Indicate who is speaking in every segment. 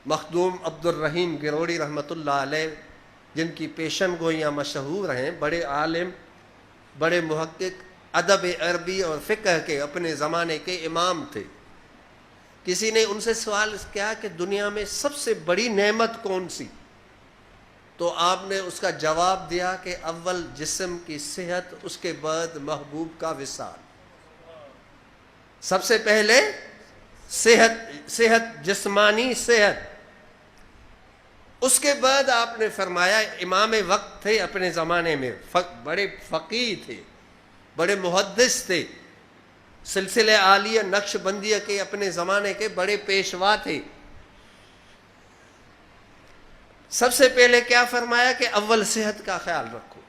Speaker 1: مخدوم عبد الرحیم گروڑی رحمۃ اللہ علیہ، جن کی پیشن گوئیاں مشہور ہیں، بڑے عالم، بڑے محقق، ادب عربی اور فقہ کے اپنے زمانے کے امام تھے۔ کسی نے ان سے سوال کیا کہ دنیا میں سب سے بڑی نعمت کون سی؟ تو آپ نے اس کا جواب دیا کہ اول جسم کی صحت، اس کے بعد محبوب کا وصال۔ سب سے پہلے صحت، جسمانی صحت، اس کے بعد آپ نے فرمایا، امام وقت تھے اپنے زمانے میں، بڑے فقیہ تھے، بڑے محدث تھے، سلسلہ عالیہ نقش بندیہ کے اپنے زمانے کے بڑے پیشوا تھے۔ سب سے پہلے کیا فرمایا کہ اول صحت کا خیال رکھو۔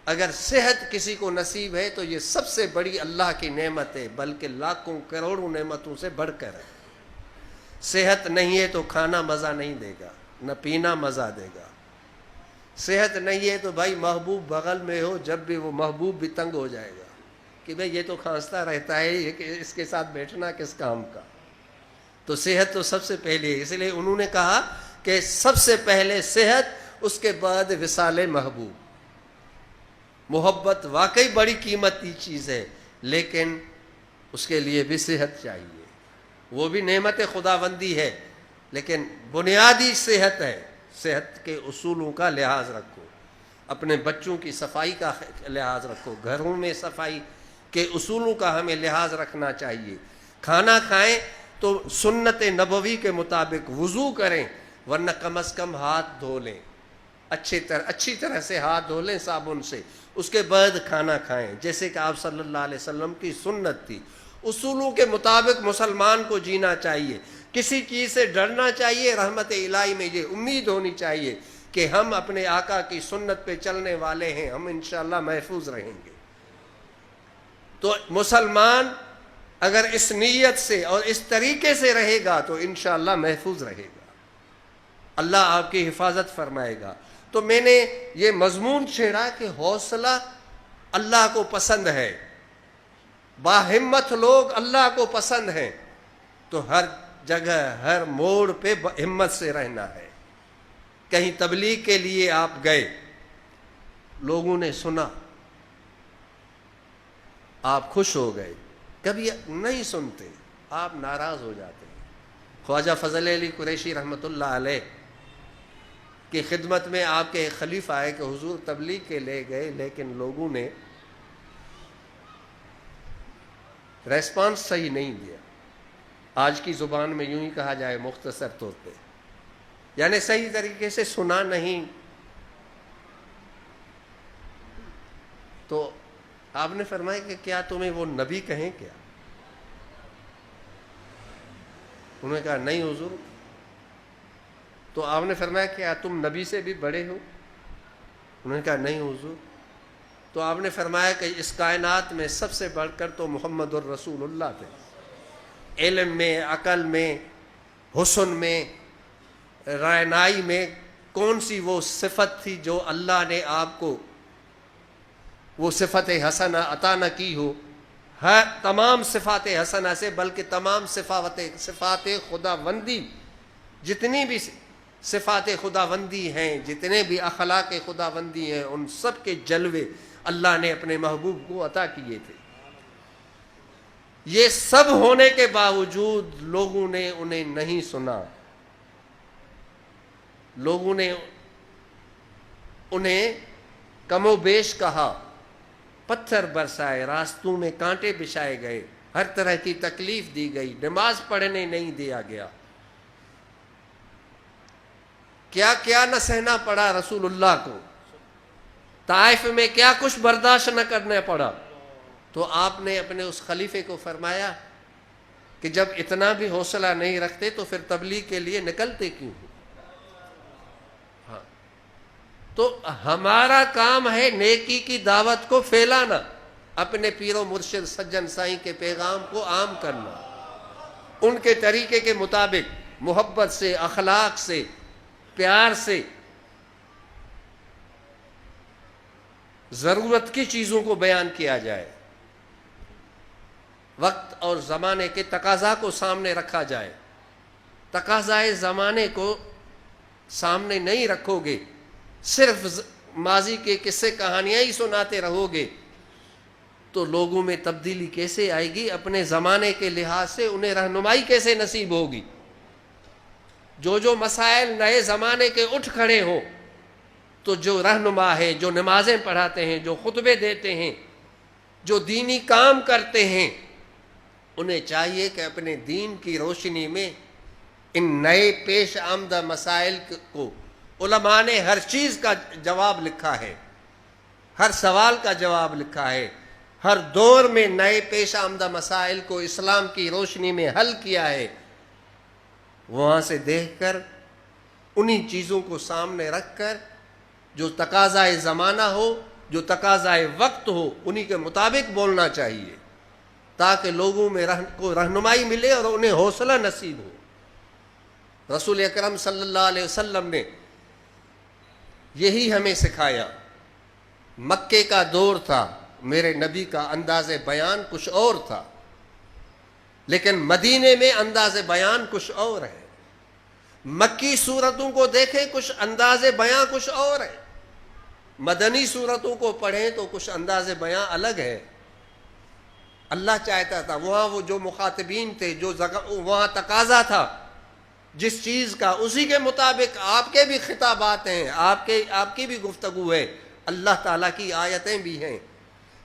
Speaker 1: اگر صحت کسی کو نصیب ہے تو یہ سب سے بڑی اللہ کی نعمت ہے، بلکہ لاکھوں کروڑوں نعمتوں سے بڑھ کر ہے۔ صحت نہیں ہے تو کھانا مزہ نہیں دے گا، نہ پینا مزہ دے گا۔ صحت نہیں ہے تو بھائی محبوب بغل میں ہو، جب بھی وہ محبوب بھی تنگ ہو جائے گا کہ بھائی یہ تو کھانستا رہتا ہے، اس کے ساتھ بیٹھنا کس کام کا۔ تو صحت تو سب سے پہلے ہے، اس لیے انہوں نے کہا کہ سب سے پہلے صحت، اس کے بعد وصال محبوب۔ محبت واقعی بڑی قیمتی چیز ہے، لیکن اس کے لیے بھی صحت چاہیے، وہ بھی نعمت خداوندی ہے، لیکن بنیادی صحت ہے۔ صحت کے اصولوں کا لحاظ رکھو، اپنے بچوں کی صفائی کا لحاظ رکھو، گھروں میں صفائی کے اصولوں کا ہمیں لحاظ رکھنا چاہیے۔ کھانا کھائیں تو سنت نبوی کے مطابق وضو کریں، ورنہ کم از کم ہاتھ دھو لیں، اچھی طرح سے ہاتھ دھو لیں صابن سے، اس کے بعد کھانا کھائیں، جیسے کہ آپ صلی اللہ علیہ وسلم کی سنت تھی۔ اصولوں کے مطابق مسلمان کو جینا چاہیے، کسی چیز سے ڈرنا چاہیے، رحمت الہی میں یہ امید ہونی چاہیے کہ ہم اپنے آقا کی سنت پہ چلنے والے ہیں، ہم انشاءاللہ محفوظ رہیں گے۔ تو مسلمان اگر اس نیت سے اور اس طریقے سے رہے گا تو انشاءاللہ محفوظ رہے گا، اللہ آپ کی حفاظت فرمائے گا۔ تو میں نے یہ مضمون چھیڑا کہ حوصلہ اللہ کو پسند ہے، باہمت لوگ اللہ کو پسند ہیں، تو ہر جگہ ہر موڑ پہ ہمت سے رہنا ہے۔ کہیں تبلیغ کے لیے آپ گئے، لوگوں نے سنا، آپ خوش ہو گئے، کبھی نہیں سنتے آپ ناراض ہو جاتے ہیں۔ خواجہ فضل علی قریشی رحمۃ اللہ علیہ کی خدمت میں آپ کے ایک خلیفہ آئے کہ حضور تبلیغ کے لے گئے، لیکن لوگوں نے ریسپانس صحیح نہیں دیا، آج کی زبان میں یوں ہی کہا جائے مختصر طور پہ، یعنی صحیح طریقے سے سنا نہیں۔ تو آپ نے فرمایا کہ کیا تمہیں وہ نبی کہیں کیا؟ انہوں نے کہا نہیں حضور۔ تو آپ نے فرمایا کیا تم نبی سے بھی بڑے ہو؟ انہوں نے کہا نہیں حضور۔ تو آپ نے فرمایا کہ اس کائنات میں سب سے بڑھ کر تو محمد الرسول اللہ تھے، علم میں، عقل میں، حسن میں، رعنائی میں کون سی وہ صفت تھی جو اللہ نے آپ کو وہ صفت حسنہ عطا نہ کی ہو؟ تمام صفات حسنہ سے، بلکہ تمام صفات خداوندی، جتنی بھی صفات خداوندی ہیں، جتنے بھی اخلاق خداوندی ہیں، ان سب کے جلوے اللہ نے اپنے محبوب کو عطا کیے تھے۔ یہ سب ہونے کے باوجود لوگوں نے انہیں نہیں سنا، لوگوں نے انہیں کم و بیش کہا، پتھر برسائے، راستوں میں کانٹے بچھائے گئے، ہر طرح کی تکلیف دی گئی، نماز پڑھنے نہیں دیا گیا، کیا کیا نہ سہنا پڑا رسول اللہ کو، طائف میں کیا کچھ برداشت نہ کرنا پڑا۔ تو آپ نے اپنے اس خلیفے کو فرمایا کہ جب اتنا بھی حوصلہ نہیں رکھتے تو پھر تبلیغ کے لیے نکلتے کیوں؟ ہاں، تو ہمارا کام ہے نیکی کی دعوت کو پھیلانا، اپنے پیر و مرشد سجن سائیں کے پیغام کو عام کرنا، ان کے طریقے کے مطابق محبت سے، اخلاق سے، پیار سے، ضرورت کی چیزوں کو بیان کیا جائے، وقت اور زمانے کے تقاضا کو سامنے رکھا جائے، تقاضائے زمانے کو سامنے نہیں رکھو گے، صرف ماضی کے قصے کہانیاں ہی سناتے رہو گے، تو لوگوں میں تبدیلی کیسے آئے گی؟ اپنے زمانے کے لحاظ سے انہیں رہنمائی کیسے نصیب ہوگی؟ جو مسائل نئے زمانے کے اٹھ کھڑے ہوں، تو جو رہنما ہے، جو نمازیں پڑھاتے ہیں، جو خطبے دیتے ہیں، جو دینی کام کرتے ہیں، انہیں چاہیے کہ اپنے دین کی روشنی میں ان نئے پیش آمدہ مسائل کو، علماء نے ہر چیز کا جواب لکھا ہے، ہر سوال کا جواب لکھا ہے، ہر دور میں نئے پیش آمدہ مسائل کو اسلام کی روشنی میں حل کیا ہے، وہاں سے دیکھ کر انہی چیزوں کو سامنے رکھ کر جو تقاضائے زمانہ ہو، جو تقاضائے وقت ہو، انہی کے مطابق بولنا چاہیے، تاکہ لوگوں میں کو رہنمائی ملے اور انہیں حوصلہ نصیب ہو۔ رسول اکرم صلی اللہ علیہ وسلم نے یہی ہمیں سکھایا۔ مکے کا دور تھا، میرے نبی کا انداز بیان کچھ اور تھا، لیکن مدینے میں انداز بیان کچھ اور ہے۔ مکی صورتوں کو دیکھیں، کچھ انداز بیان کچھ اور ہے، مدنی صورتوں کو پڑھیں تو کچھ انداز بیان الگ ہے۔ اللہ چاہتا تھا وہاں وہ جو مخاطبین تھے، جو وہاں تقاضا تھا جس چیز کا، اسی کے مطابق آپ کے بھی خطابات ہیں، آپ کی بھی گفتگو ہے، اللہ تعالیٰ کی آیتیں بھی ہیں۔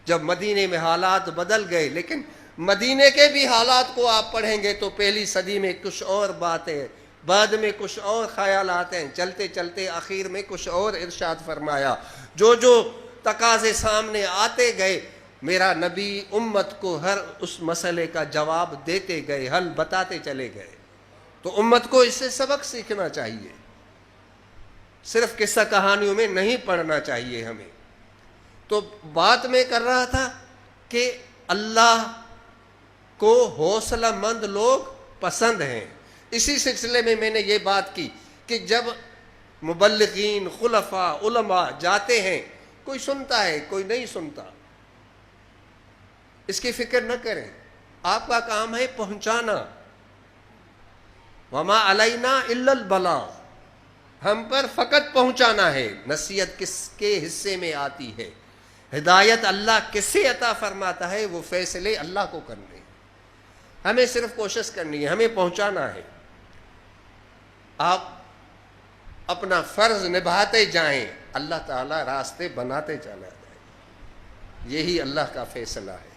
Speaker 1: جب مدینے میں حالات بدل گئے، لیکن مدینے کے بھی حالات کو آپ پڑھیں گے تو پہلی صدی میں کچھ اور باتیں، بعد میں کچھ اور خیالات ہیں، چلتے چلتے آخر میں کچھ اور ارشاد فرمایا۔ جو تقاضے سامنے آتے گئے، میرا نبی امت کو ہر اس مسئلے کا جواب دیتے گئے، حل بتاتے چلے گئے۔ تو امت کو اس سے سبق سیکھنا چاہیے، صرف قصہ کہانیوں میں نہیں پڑھنا چاہیے ہمیں۔ تو بات میں کر رہا تھا کہ اللہ کو حوصلہ مند لوگ پسند ہیں۔ اسی سلسلے میں نے یہ بات کی کہ جب مبلغین، خلفاء، علماء جاتے ہیں، کوئی سنتا ہے، کوئی نہیں سنتا، اس کی فکر نہ کریں، آپ کا کام ہے پہنچانا۔ وما علینا الا البلاغ، ہم پر فقط پہنچانا ہے۔ نصیحت کس کے حصے میں آتی ہے؟ ہدایت اللہ کسے عطا فرماتا ہے؟ وہ فیصلے اللہ کو کرنے ہیں، ہمیں صرف کوشش کرنی ہے، ہمیں پہنچانا ہے۔ آپ اپنا فرض نبھاتے جائیں، اللہ تعالیٰ راستے بناتے چلا جائے، یہی اللہ کا فیصلہ ہے۔